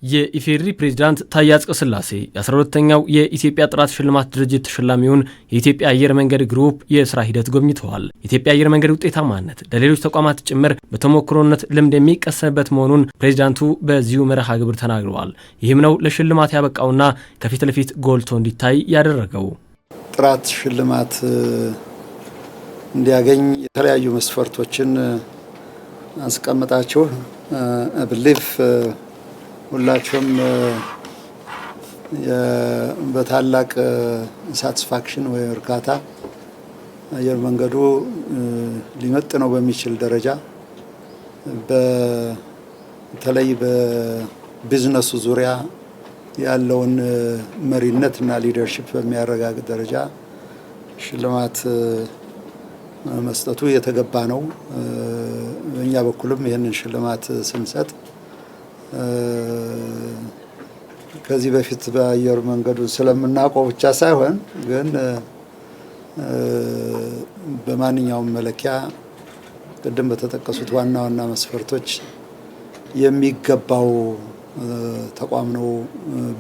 የኢፌዴሪ ፕሬዝዳንት ታዬ አጽቀሥላሴ የ12ኛው የኢትዮጵያ ጥራት ሽልማት ድርጅት ተሸላሚውን የኢትዮጵያ አየር መንገድ ግሩፕ የስራ ሂደት ጎብኝተዋል። የኢትዮጵያ አየር መንገድ ውጤታማነት ለሌሎች ተቋማት ጭምር በተሞክሮነት ልምድ የሚቀሰምበት መሆኑን ፕሬዝዳንቱ በዚሁ መርሃ ግብር ተናግረዋል። ይህም ነው ለሽልማት ያበቃውና ከፊት ለፊት ጎልቶ እንዲታይ ያደረገው። ጥራት ሽልማት እንዲያገኝ የተለያዩ መስፈርቶችን አስቀምጣችሁ ብሊፍ ሁላችሁም በታላቅ ሳቲስፋክሽን ወይ እርካታ አየር መንገዱ ሊመጥነው በሚችል ደረጃ በተለይ በቢዝነሱ ዙሪያ ያለውን መሪነትና ሊደርሺፕ በሚያረጋግጥ ደረጃ ሽልማት መስጠቱ የተገባ ነው። በእኛ በኩልም ይህንን ሽልማት ስንሰጥ ከዚህ በፊት በአየር መንገዱ ስለምናውቀው ብቻ ሳይሆን ግን በማንኛውም መለኪያ ቅድም በተጠቀሱት ዋና ዋና መስፈርቶች የሚገባው ተቋም ነው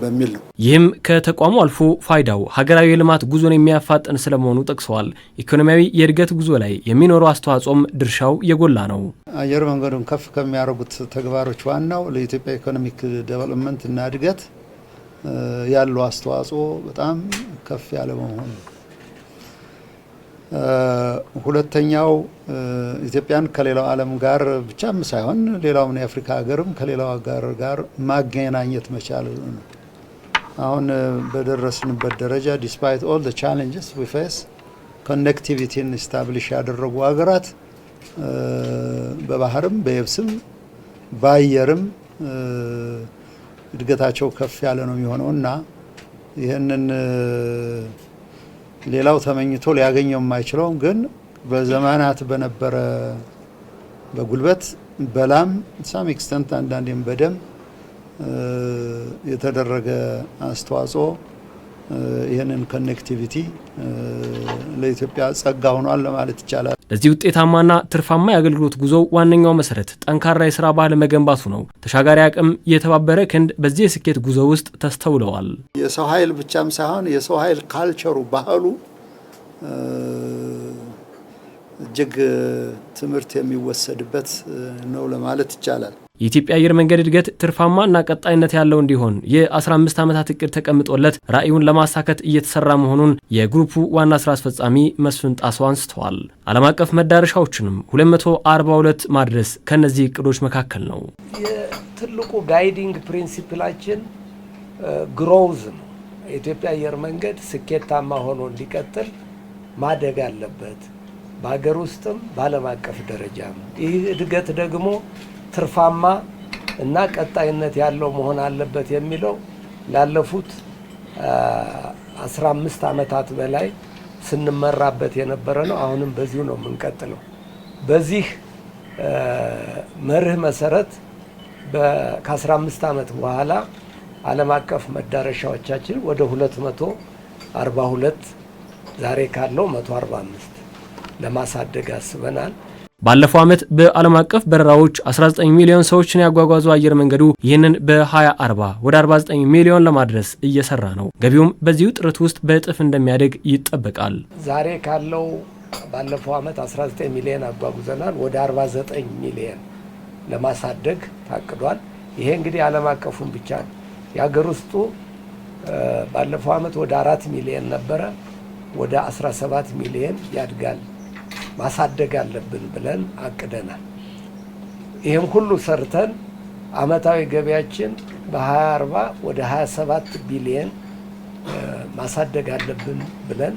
በሚል ነው። ይህም ከተቋሙ አልፎ ፋይዳው ሀገራዊ የልማት ጉዞን የሚያፋጥን ስለመሆኑ ጠቅሰዋል። ኢኮኖሚያዊ የእድገት ጉዞ ላይ የሚኖረው አስተዋጽኦም ድርሻው የጎላ ነው። አየር መንገዱን ከፍ ከሚያደርጉት ተግባሮች ዋናው ለኢትዮጵያ ኢኮኖሚክ ዴቨሎፕመንት እና እድገት ያለው አስተዋጽኦ በጣም ከፍ ያለ መሆኑ፣ ሁለተኛው ኢትዮጵያን ከሌላው ዓለም ጋር ብቻም ሳይሆን ሌላውን የአፍሪካ ሀገርም ከሌላው ጋር ማገናኘት መቻል ነው። አሁን በደረስንበት ደረጃ ዲስፓይት ኦል ዘ ቻሌንጅስ ዊ ፌስ ኮኔክቲቪቲን ስታብሊሽ ያደረጉ ሀገራት በባህርም በየብስም በአየርም እድገታቸው ከፍ ያለ ነው የሚሆነውና ይህንን ሌላው ተመኝቶ ሊያገኘው የማይችለው ግን በዘመናት በነበረ በጉልበት በላም ሳም ኤክስተንት አንዳንዴም በደም የተደረገ አስተዋጽኦ ይህንን ኮኔክቲቪቲ ለኢትዮጵያ ጸጋ ሆኗል ለማለት ይቻላል። ለዚህ ውጤታማና ትርፋማ የአገልግሎት ጉዞ ዋነኛው መሰረት ጠንካራ የስራ ባህል መገንባቱ ነው። ተሻጋሪ አቅም፣ የተባበረ ክንድ በዚህ የስኬት ጉዞ ውስጥ ተስተውለዋል። የሰው ኃይል ብቻም ሳይሆን የሰው ኃይል ካልቸሩ ባህሉ እጅግ ትምህርት የሚወሰድበት ነው ለማለት ይቻላል። የኢትዮጵያ አየር መንገድ እድገት ትርፋማና ቀጣይነት ያለው እንዲሆን የ15 ዓመታት እቅድ ተቀምጦለት ራዕዩን ለማሳካት እየተሰራ መሆኑን የግሩፑ ዋና ስራ አስፈጻሚ መስፍን ጣሰው አንስተዋል። ዓለም አቀፍ መዳረሻዎችንም 242 ማድረስ ከነዚህ እቅዶች መካከል ነው። የትልቁ ጋይዲንግ ፕሪንሲፕላችን ግሮውዝ ነው። የኢትዮጵያ አየር መንገድ ስኬታማ ሆኖ እንዲቀጥል ማደግ አለበት፣ በሀገር ውስጥም በዓለም አቀፍ ደረጃም። ይህ እድገት ደግሞ ትርፋማ እና ቀጣይነት ያለው መሆን አለበት የሚለው ላለፉት 15 ዓመታት በላይ ስንመራበት የነበረ ነው። አሁንም በዚሁ ነው የምንቀጥለው። በዚህ መርህ መሰረት ከ15 ዓመት በኋላ ዓለም አቀፍ መዳረሻዎቻችን ወደ 242 ዛሬ ካለው 145 ለማሳደግ አስበናል። ባለፈው ዓመት በዓለም አቀፍ በረራዎች 19 ሚሊዮን ሰዎችን ያጓጓዙ አየር መንገዱ ይህንን በ2040 ወደ 49 ሚሊዮን ለማድረስ እየሰራ ነው። ገቢውም በዚሁ ጥረት ውስጥ በእጥፍ እንደሚያደግ ይጠበቃል። ዛሬ ካለው ባለፈው ዓመት 19 ሚሊዮን አጓጉዘናል። ወደ 49 ሚሊዮን ለማሳደግ ታቅዷል። ይሄ እንግዲህ ዓለም አቀፉን ብቻ ነው። የሀገር ውስጡ ባለፈው ዓመት ወደ 4 ሚሊዮን ነበረ፣ ወደ 17 ሚሊዮን ያድጋል። ማሳደግ አለብን ብለን አቅደናል። ይህም ሁሉ ሰርተን አመታዊ ገቢያችን በ2040 ወደ 27 ቢሊዮን ማሳደግ አለብን ብለን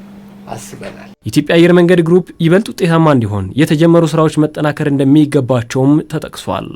አስበናል። የኢትዮጵያ አየር መንገድ ግሩፕ ይበልጥ ውጤታማ እንዲሆን የተጀመሩ ስራዎች መጠናከር እንደሚገባቸውም ተጠቅሷል።